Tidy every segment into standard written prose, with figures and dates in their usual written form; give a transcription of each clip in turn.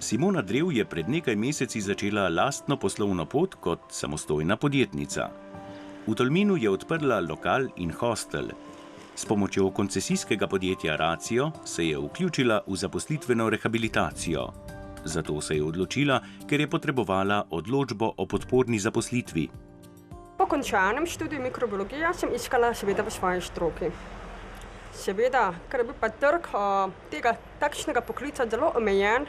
Simona Drev je pred nekaj meseci začela lastno poslovno pot kot samostojna podjetnica. V Tolminu je odprla lokal in hostel. S pomočjo koncesijskega podjetja Racio se je vključila v zaposlitveno rehabilitacijo. Zato se je odločila, ker je potrebovala odločbo o podporni zaposlitvi. Po končanem študiju mikrobiologije sem iskala seveda v svoji stroki. Seveda, ker je bil pa trg tega takšnega poklica zelo omejen,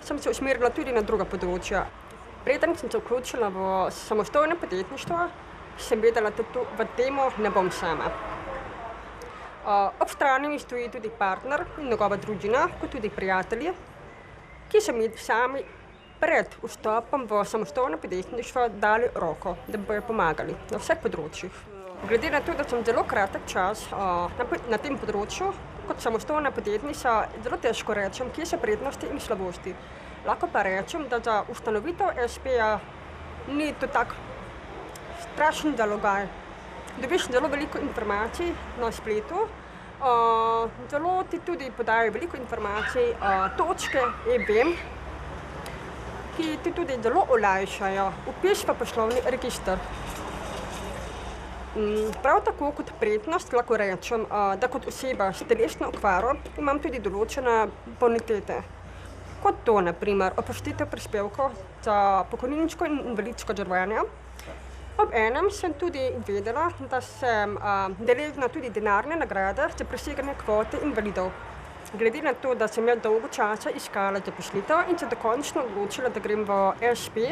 sem se usmerila tudi na druga področja. Preden sem se vključila v samostojno podjetništvo, sem vedela, da v temo ne bom sama. Ob strani mi stoji tudi partner in njegova družina, kot tudi prijatelji, ki so mi sami pred vstopom v samostojno podjetništvo dali roko, da bi bojo pomagali na vseh področjih. Glede na to, da sem zelo kratek čas na tem področju, kot samostojna podjetnica, zelo težko rečem, kje so prednosti in slabosti. Lahko pa rečem, da za ustanovitev SP-ja ni to tak strašen zalogaj. Dobiš zelo veliko informacij na spletu, zelo ti tudi podajo veliko informacij, točke e-BEM, ki ti tudi zelo olajšajo vpis v poslovni register. Prav tako kot prednost lahko rečem, da kot oseba s telesno okvaro imam tudi določene bonitete. Kot to, na primer, oprostitev prispevkov za pokojninsko in invalidsko zavarovanje. Ob enem sem tudi vedela, da sem deležna tudi denarne nagrade za preseganje kvote invalidov. Glede na to, da sem jaz dolgo časa iskala zaposlitev in se dokončno odločila, da grem v SP,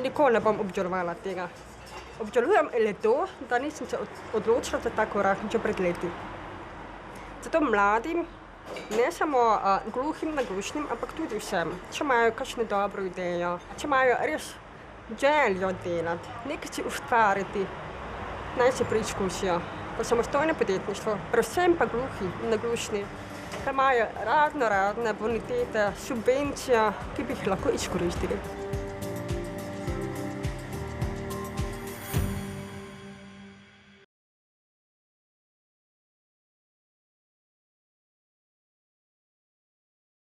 nikoli ne bom obžalovala tega. Obžalujem le to, da nisem se odločila za ta korak že pred leti. Zato mladim, ne samo gluhim, naglušnim, ampak tudi vsem, če imajo kakšno dobro idejo, če imajo res željo delati, nekaj si ustvariti, naj se preizkusijo v samostojno podjetništvo, predvsem pa gluhi in naglušni, da imajo razne bonitete, subvencije, ki bi jih lahko izkoristili.